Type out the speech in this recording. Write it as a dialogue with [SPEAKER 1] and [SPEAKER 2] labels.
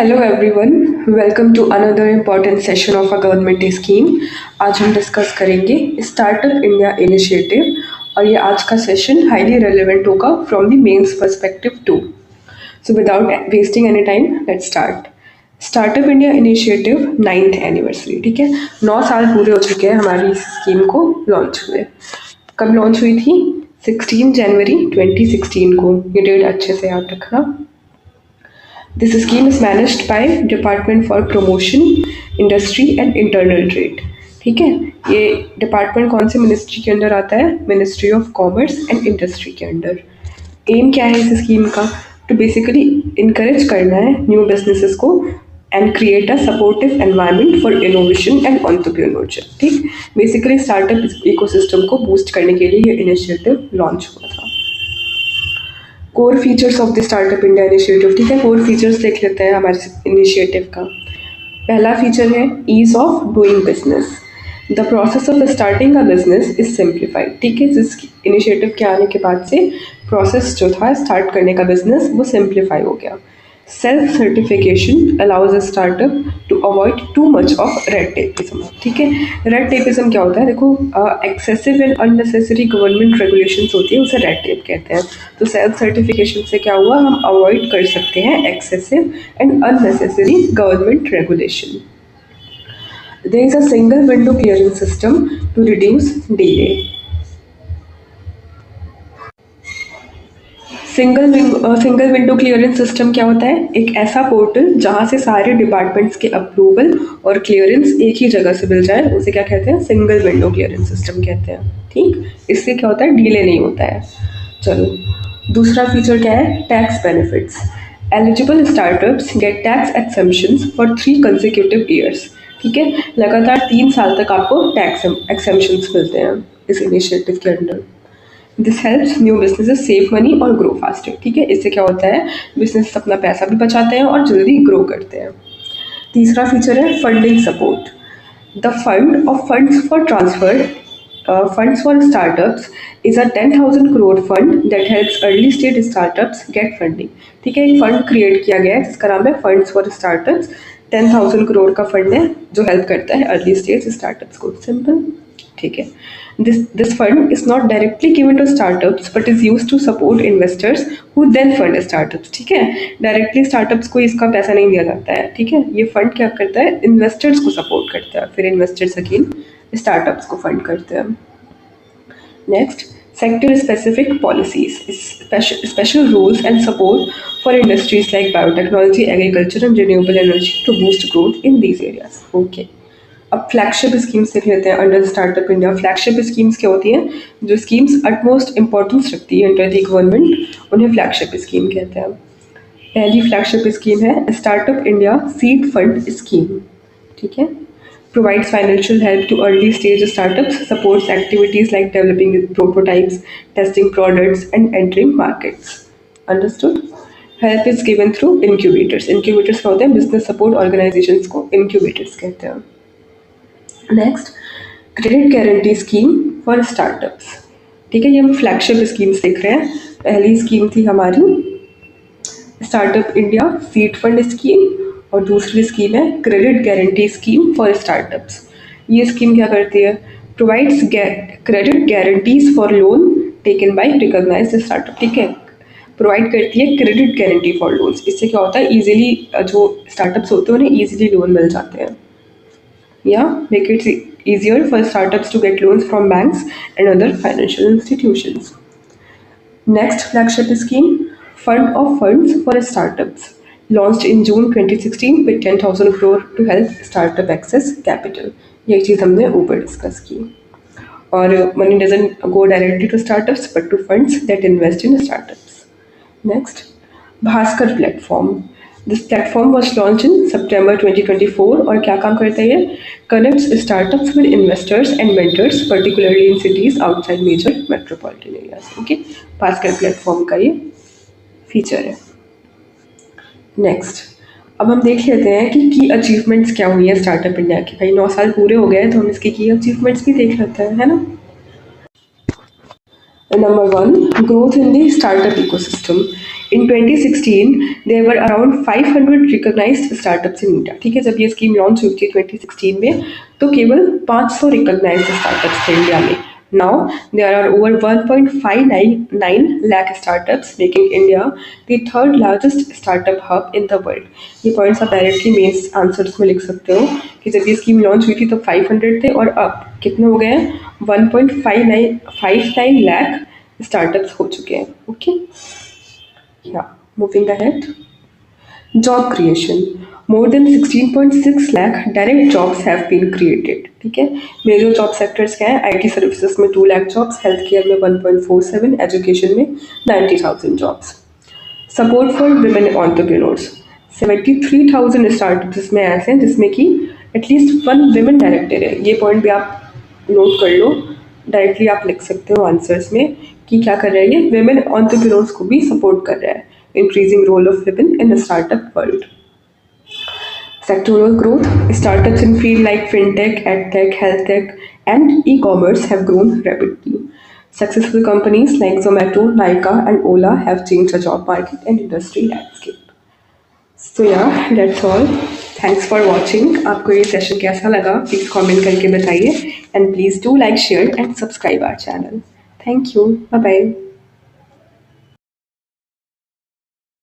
[SPEAKER 1] Hello everyone, welcome to another important session of a government scheme. आज हम discuss करेंगे startup India initiative और ये आज का सेशन हाईली रेलेवेंट होगा from the mains perspective too. So without wasting any time let's start. Startup India initiative 9th anniversary, ठीक है। 9 साल पूरे हो चुके हैं हमारी इस स्कीम को लॉन्च हुए। कब लॉन्च हुई थी? 16 जनवरी 2016 को। ये डेट अच्छे से याद रखना। This scheme is managed by Department for Promotion, Industry and Internal Trade। ठीक है, ये डिपार्टमेंट कौन से मिनिस्ट्री के अंदर आता है? Ministry of commerce and industry के अंदर। एम क्या है इस स्कीम का? तो बेसिकली इनकरेज करना है न्यू बिजनेसेस को and create a supportive environment for innovation and entrepreneurship. ठीक, बेसिकली स्टार्टअप इकोसिस्टम को बूस्ट करने के लिए ये इनिशिएटिव लॉन्च हुआ था। Core features of the startup India initiative, ठीक है। कोर फीचर्स देख लेते हैं हमारे इनिशिएटिव का। पहला फीचर है ease of doing business. The process of starting a business is simplified. ठीक है, जिस इनिशिएटिव के आने के बाद से प्रोसेस जो था स्टार्ट करने का बिजनेस वो सिंप्लीफाई हो गया। Self certification allows a startup to avoid too much of red tapeism. ठीक है, रेड टेपिज्म क्या होता है? देखो, excessive and unnecessary government regulations होती है, उसे रेड टेप कहते हैं। तो सेल्फ सर्टिफिकेशन से क्या हुआ, हम अवॉइड कर सकते हैं excessive and unnecessary government regulation. There is a single window clearing system to reduce delay. Single window clearance system क्या होता है? एक ऐसा पोर्टल जहां से सारे डिपार्टमेंट्स के अप्रूवल और क्लियरेंस एक ही जगह से मिल जाए, उसे क्या कहते हैं? सिंगल विंडो क्लियरेंस सिस्टम कहते हैं। ठीक, इससे क्या होता है? डिले नहीं होता है। चलो, दूसरा फीचर क्या है? Tax benefits. Eligible startups get tax exemptions for 3 consecutive years. ठीक है, लगातार 3 साल तक आपको टैक्स एक्सेम्पशंस मिलते हैं इस इनिशिएटिव के under. This helps new businesses save money और ग्रो फास्टर। ठीक है, इससे क्या होता है? बिजनेस अपना पैसा भी बचाते हैं और जल्दी ग्रो करते हैं। तीसरा फीचर है funding support. The fund of funds for transfer funds for startups is a 10,000 crore fund that helps early stage startups get funding. ठीक है, एक फंड क्रिएट किया गया है जिसका नाम है फंड्स फॉर स्टार्टअप्स। 10,000 crore का फंड है जो हेल्प करता है अर्ली स्टेज स्टार्टअप्स को। सिंपल, ठीक है। This fund is not directly given to startups but is used to support investors who then fund startups। ठीक है, डायरेक्टली स्टार्टअप्स को इसका पैसा नहीं दिया जाता है। ठीक है, ये फंड क्या करता है? इन्वेस्टर्स को सपोर्ट करता है, फिर इन्वेस्टर्स अगेन स्टार्टअप्स को फंड करते हैं। Next, sector specific policies, special rules and support for industries like biotechnology, agriculture and renewable energy to boost growth in these areas। Okay, अब फ्लैगशिप स्कीम्स देख लेते हैं under startup India. Flagship schemes क्या होती हैं? जो स्कीम्स अटमोस्ट इंपॉर्टेंस रखती है अंडर द गवर्नमेंट, उन्हें फ्लैगशिप स्कीम कहते हैं। पहली फ्लैगशिप स्कीम है startup India seed fund scheme. ठीक है, provides financial help to early stage startups, supports activities like developing prototypes, testing products and entering markets। Understood? Help is given through incubators। Incubators क्या होते हैं? Business support organisations को incubators कहते हैं। Next, credit guarantee scheme for startups. ठीक है, ये हम फ्लैगशिप स्कीम्स देख रहे हैं। पहली स्कीम थी हमारी startup India seed fund scheme और दूसरी स्कीम है credit guarantee scheme for startups. ये स्कीम क्या करती है? Provides credit guarantees for loan taken by recognised startup. ठीक है, प्रोवाइड करती है क्रेडिट गारंटी फॉर लोन्स। इससे क्या होता है? इजीली जो स्टार्टअप्स होते हैं उन्हें इजीली लोन मिल जाते हैं। Yeah, make it easier for startups to get loans from banks and other financial institutions. Next flagship scheme, Fund of Funds for Startups, launched in June 2016 with 10,000 crore to help startup access capital। ये चीज़ हमने ऊपर discuss की। और money doesn't go directly to startups but to funds that invest in startups। Next, Bhaskar platform. This platform was launch in September 2024 और क्या काम करता है ये? Connects startups with investors and mentors particularly in cities outside major metropolitan areas. Okay, Bhaskar platform का ये feature है। Next, अब हम देख लेते हैं कि की अचीवमेंट्स क्या हुई है स्टार्टअप इंडिया की। भाई 9 साल पूरे हो गए तो हम इसकी की अचीवमेंट्स भी देख लेते हैं, है ना। Number one, growth in the startup ecosystem. In 2016, there were around 500 recognized startups in India. ठीक है, जब ये स्कीम लॉन्च हुई थी 2016 में, तो केवल 500 recognized startups थे इंडिया में. Now there are over 1.59 lakh startups, making India the third largest startup hub in the world. ये पॉइंट्स आप डायरेक्टली मेंस आंसर्स में लिख सकते हो कि जब ये स्कीम लॉन्च हुई थी तो 500 थे और अब कितने हो गए हैं? 1.59 लाख स्टार्टअप्स हो चुके हैं. ओके, या moving ahead. Job creation. More than 16.6 lakh direct jobs have been created. ठीक है, मेजर जॉब सेक्टर्स क्या है? आईटी सर्विसेज में 2 लाख जॉब्स, हेल्थ केयर में 1.47, एजुकेशन में 90,000 jobs. Support for women entrepreneurs. 73,000 startups इसमें ऐसे हैं जिसमें कि एटलीस्ट 1 विमेन डायरेक्टर है. ये पॉइंट भी आप नोट कर लो, डायरेक्टली आप लिख सकते हो आंसर्स में कि क्या कर रहा है ये, विमेन एंटरप्रेन्योर्स को भी सपोर्ट कर रहा है. Increasing role of women in startup world. Sectoral growth. Startups in fields like fintech, edtech, health tech, and e-commerce have grown rapidly. Successful companies like Zomato, Nykaa, and Ola have changed the job market and industry landscape. So yeah, that's all. Thanks for watching. आपको ये session कैसा लगा? Please comment करके बताइए. And please do like, share, and subscribe our channel. Thank you. Bye bye.